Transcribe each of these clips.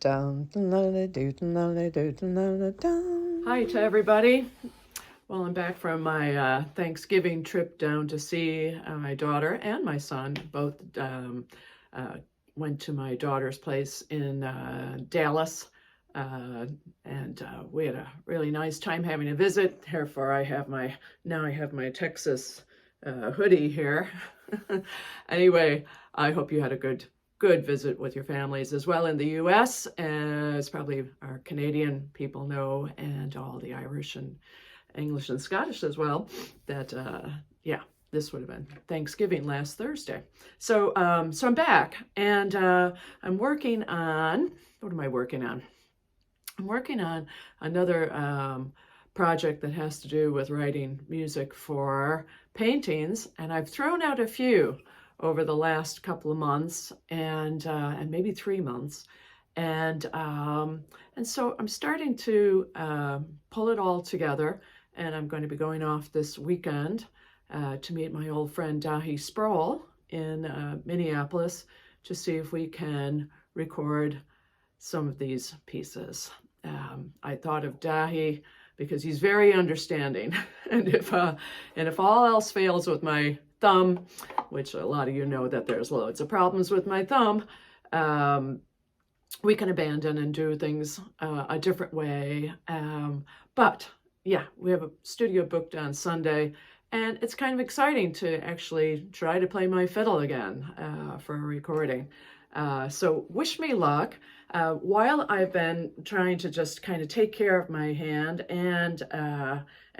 Hi to everybody. Well, I'm back from my Thanksgiving trip down to see my daughter and my son. Both went to my daughter's place in Dallas, and we had a really nice time having a visit. Therefore, I have my Texas hoodie here. Anyway, I hope you had a good visit with your families as well in the U.S., as probably our Canadian people know, and all the Irish and English and Scottish as well, that this would have been Thanksgiving last Thursday. So I'm back, and I'm working on, what am I working on? I'm working on another project that has to do with writing music for paintings, and I've thrown out a few over the last couple of months, and maybe 3 months, and so I'm starting to pull it all together, and I'm going to be going off this weekend to meet my old friend Dahi Sproul in Minneapolis to see if we can record some of these pieces. I thought of Dahi because he's very understanding, and if all else fails with my thumb, which a lot of you know that there's loads of problems with my thumb, we can abandon and do things a different way. But yeah, we have a studio booked on Sunday, and it's kind of exciting to actually try to play my fiddle again for a recording. So wish me luck. While I've been trying to just kind of take care of my hand and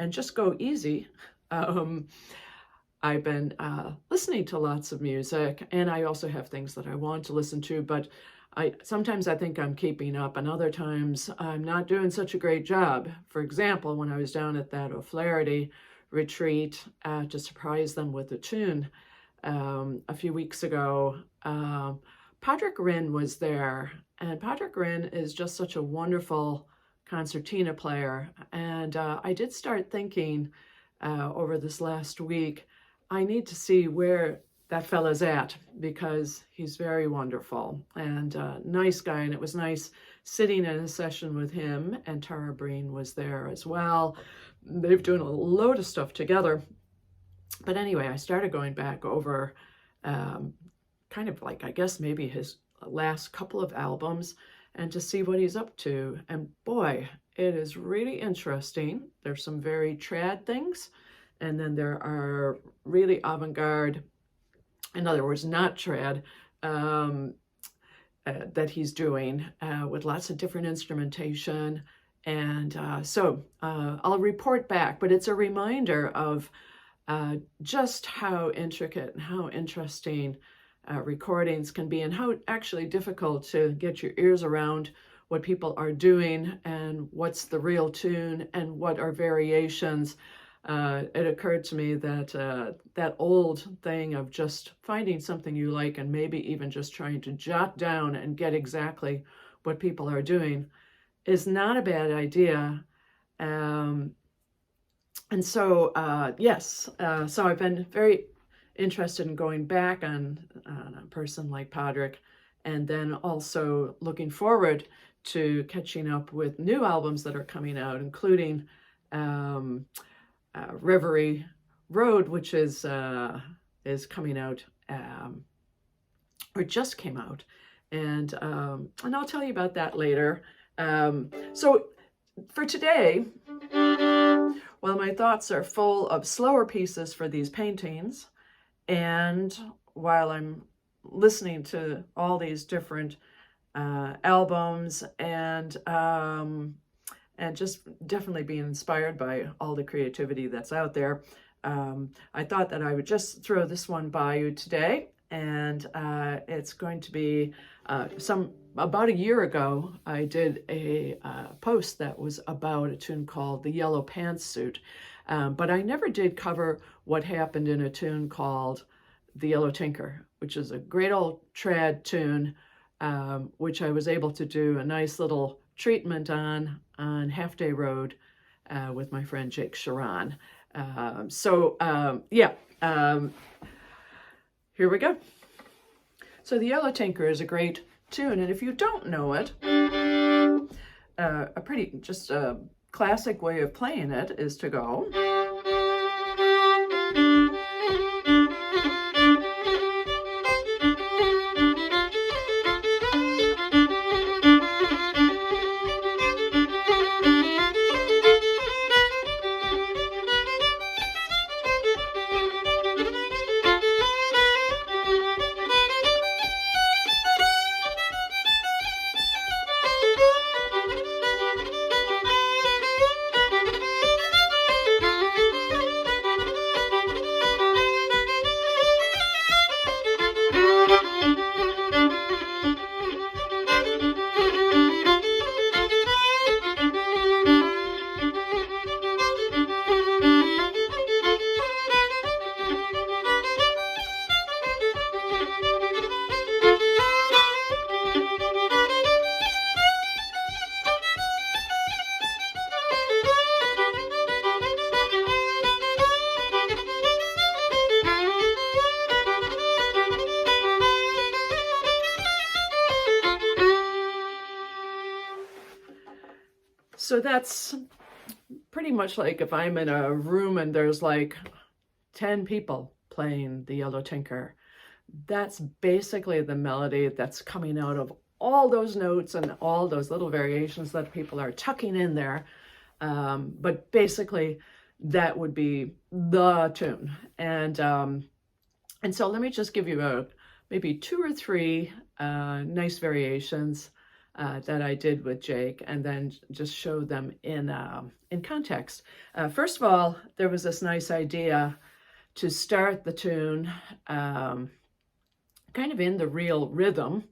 just go easy, I've been listening to lots of music, and I also have things that I want to listen to, but sometimes I think I'm keeping up, and other times I'm not doing such a great job. For example, when I was down at that O'Flaherty retreat to surprise them with a tune a few weeks ago, Padraig Rinn was there, and Padraig Rinn is just such a wonderful concertina player, and I did start thinking over this last week, I need to see where that fella's at, because he's very wonderful and nice guy, and it was nice sitting in a session with him, and Tara Breen was there as well. They've done a load of stuff together. But anyway, I started going back over kind of like, I guess maybe his last couple of albums, and to see what he's up to. And boy, it is really interesting. There's some very trad things, and then there are really avant-garde, in other words, not trad, that he's doing with lots of different instrumentation. And so I'll report back, but it's a reminder of just how intricate and how interesting recordings can be, and how actually difficult to get your ears around what people are doing and what's the real tune and what are variations. It occurred to me that that old thing of just finding something you like and maybe even just trying to jot down and get exactly what people are doing is not a bad idea. And so, yes, so I've been very interested in going back on a person like Padraig, and then also looking forward to catching up with new albums that are coming out, including Reverie Road, which is coming out, or just came out, and I'll tell you about that later. So for today, while my thoughts are full of slower pieces for these paintings, and while I'm listening to all these different albums, and just definitely being inspired by all the creativity that's out there, I thought that I would just throw this one by you today. And it's going to be about a year ago, I did a post that was about a tune called The Yellow Pantsuit, but I never did cover what happened in a tune called The Yellow Tinker, which is a great old trad tune, which I was able to do a nice little treatment on Half Day Road with my friend Jake Sharon. Here we go. So The Yellow Tinker is a great tune, and if you don't know it, a pretty, just a classic way of playing it is to go. So that's pretty much like if I'm in a room and there's like 10 people playing the Yellow Tinker. That's basically the melody that's coming out of all those notes and all those little variations that people are tucking in there. But basically, that would be the tune. And so let me just give you maybe 2 or 3 nice variations that I did with Jake, and then just show them in context. First of all, there was this nice idea to start the tune kind of in the real rhythm,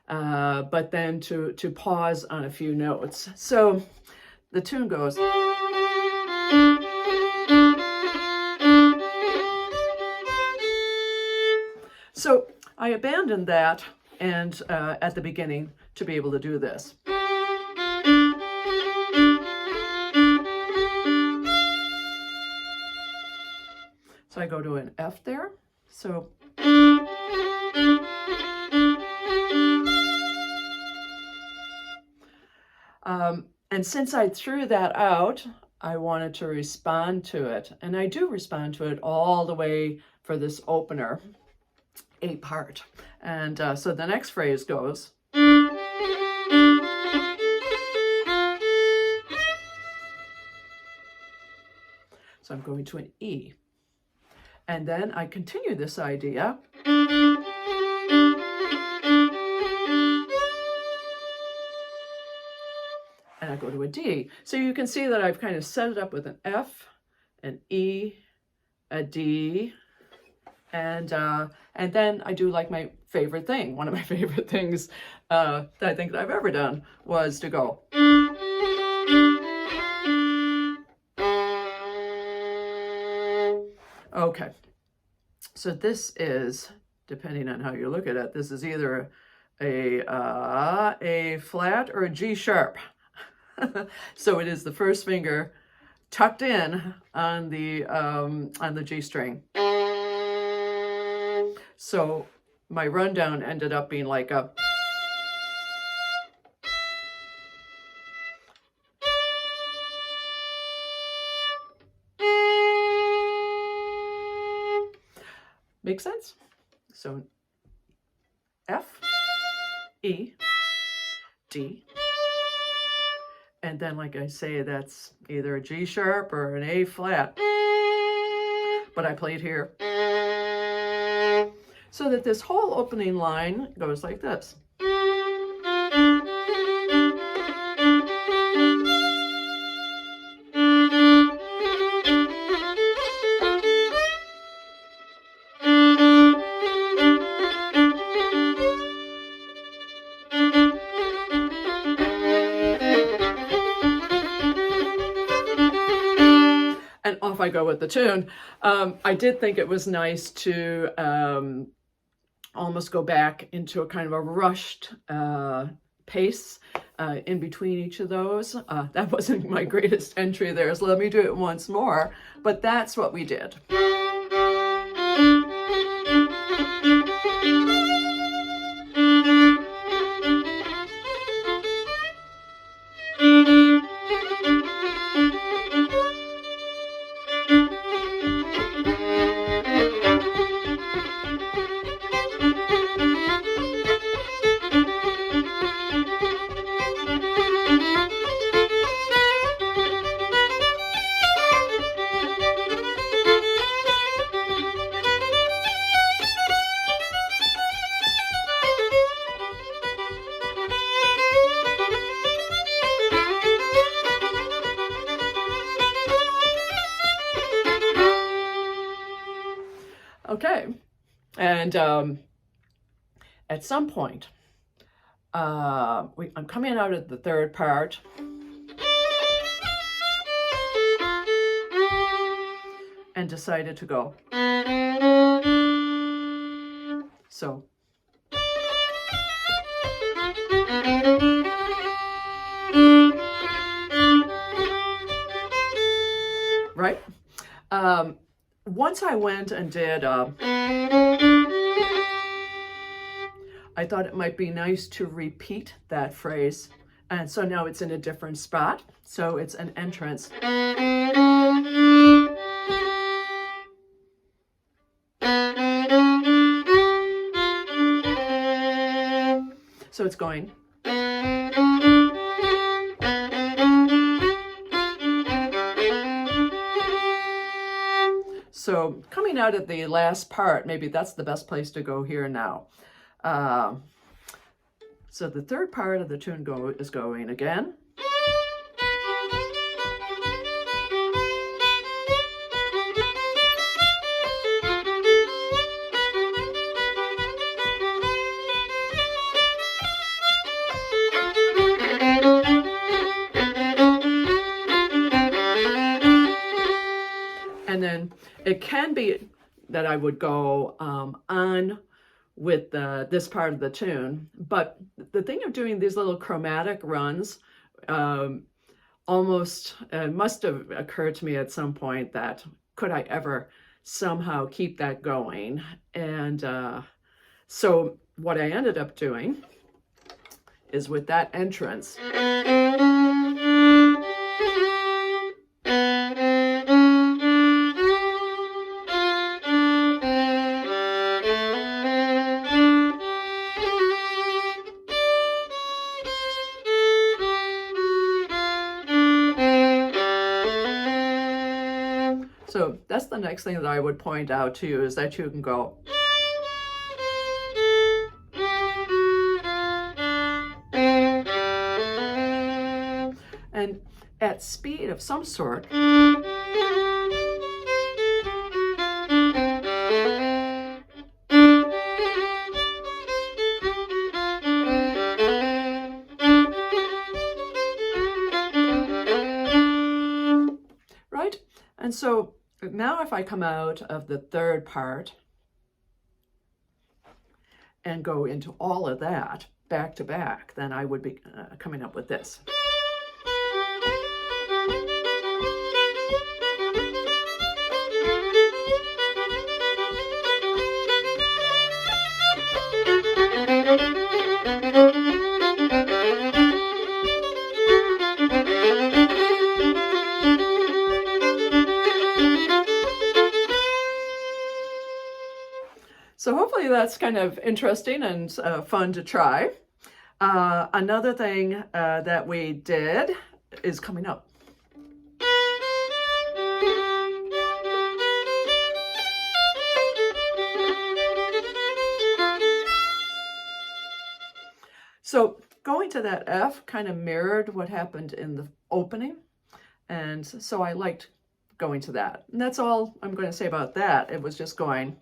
but then to pause on a few notes. So the tune goes. So I abandoned that and at the beginning to be able to do this. So I go to an F there. So and since I threw that out, I wanted to respond to it. And I do respond to it all the way for this opener, a part. And so the next phrase goes. So I'm going to an E. And then I continue this idea. And I go to a D. So you can see that I've kind of set it up with an F, an E, a D, and then I do like my favorite thing. One of my favorite things that I think that I've ever done was to go. Okay, so this is, depending on how you look at it, this is either a flat or a G sharp. So it is the first finger tucked in on the G string. So my rundown ended up being like a. Make sense? So F, E, D, and then like I say, that's either a G sharp or an A flat, but I played here. So that this whole opening line goes like this. And off I go with the tune. I did think it was nice to almost go back into a kind of a rushed pace in between each of those. That wasn't my greatest entry there, so let me do it once more. But that's what we did. And at some point, I'm coming out of the third part. And decided to go. So. Right? Once I went and did, I thought it might be nice to repeat that phrase. And so now it's in a different spot. So it's an entrance. So it's going. So coming out of the last part, maybe that's the best place to go here now. So the third part of the tune is going again. And then it can be that I would go on with this part of the tune. But the thing of doing these little chromatic runs almost must have occurred to me at some point that could I ever somehow keep that going? And so what I ended up doing is with that entrance. So that's the next thing that I would point out to you, is that you can go. And at speed of some sort. Right? And so now if I come out of the third part and go into all of that back to back, then I would be coming up with this. So hopefully that's kind of interesting and fun to try. Another thing that we did is coming up. So going to that F kind of mirrored what happened in the opening. And so I liked going to that. And that's all I'm going to say about that. It was just going.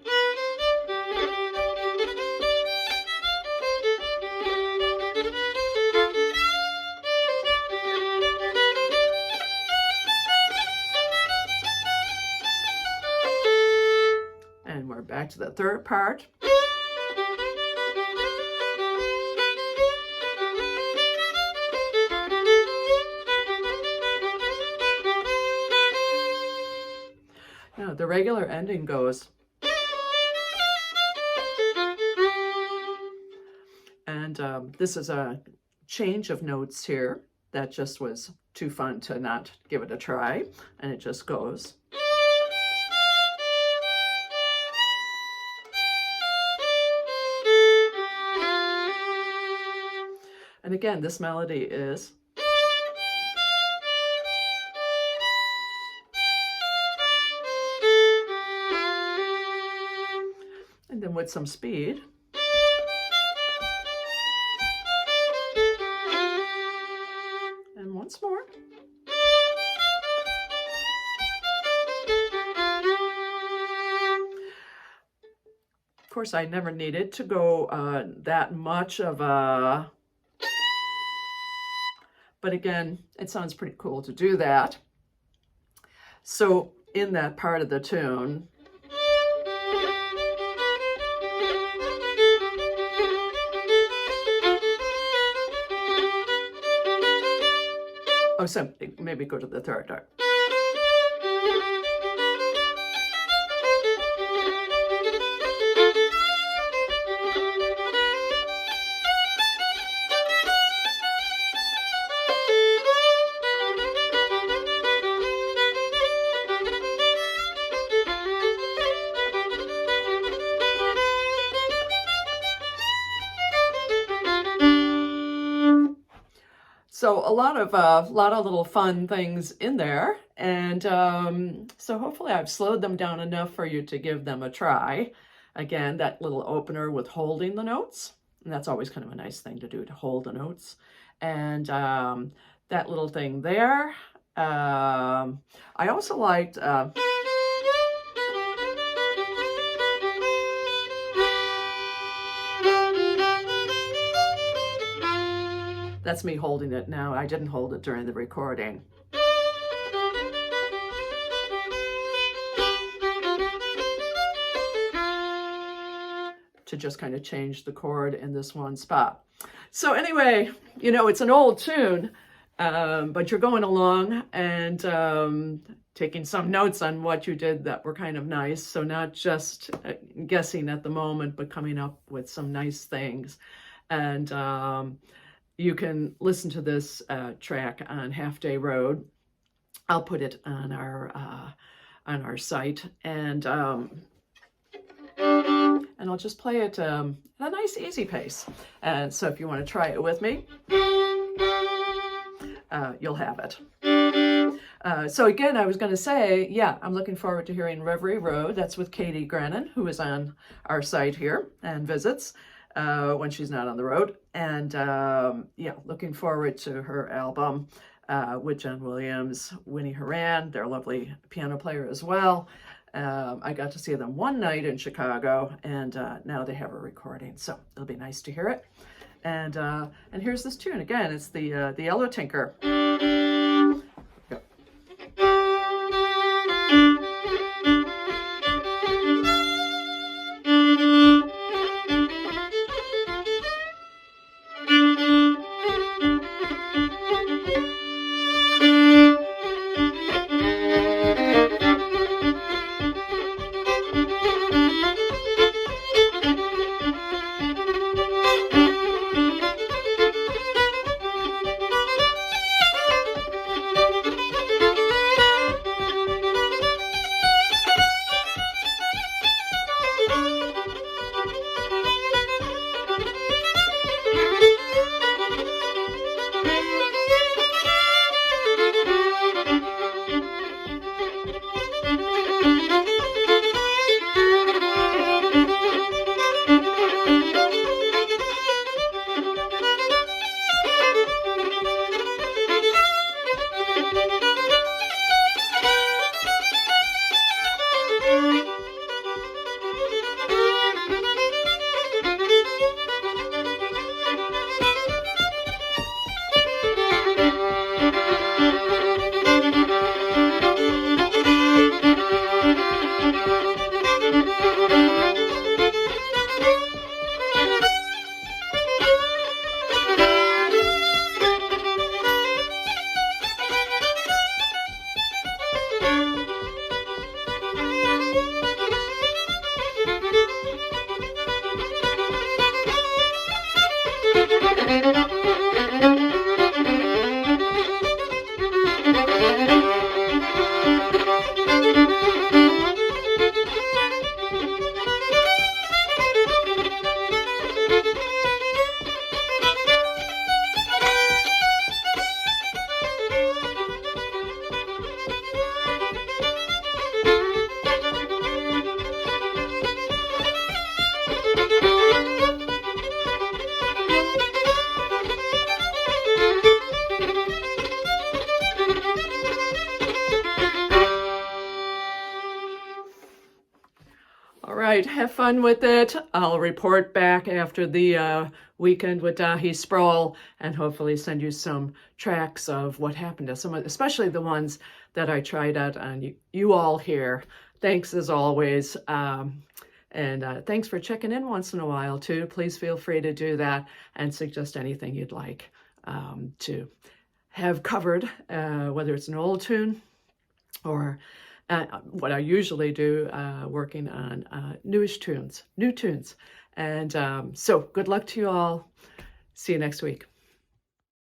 And we're back to the third part. Now the regular ending goes. And this is a change of notes here that just was too fun to not give it a try. And it just goes. And again, this melody is. And then with some speed. And once more. Of course, I never needed to go that much of a, but again, it sounds pretty cool to do that. So in that part of the tune, oh, so maybe go to the third note. So a lot of little fun things in there, and so hopefully I've slowed them down enough for you to give them a try. Again, that little opener with holding the notes, and that's always kind of a nice thing to do, to hold the notes, and that little thing there. I also liked. That's me holding it now. I didn't hold it during the recording. To just kind of change the chord in this one spot. So anyway, you know, it's an old tune, but you're going along and taking some notes on what you did that were kind of nice. So not just guessing at the moment, but coming up with some nice things. And you can listen to this track on Half Day Road. I'll put it on our site, and I'll just play it at a nice easy pace. And so if you want to try it with me, you'll have it. So again, I was going to say, yeah, I'm looking forward to hearing Reverie Road. That's with Katie Grannon, who is on our site here and visits when she's not on the road. And yeah, looking forward to her album with John Williams, Winnie Horan, their lovely piano player as well. I got to see them one night in Chicago, and now they have a recording, so it'll be nice to hear it. And here's this tune again. It's the Yellow Tinker. right, have fun with it. I'll report back after the weekend with Dahi Sproul and hopefully send you some tracks of what happened to some, especially the ones that I tried out on you all here. Thanks as always. And thanks for checking in once in a while too. Please feel free to do that and suggest anything you'd like to have covered, whether it's an old tune or what I usually do, working on new tunes. And so good luck to you all. See you next week.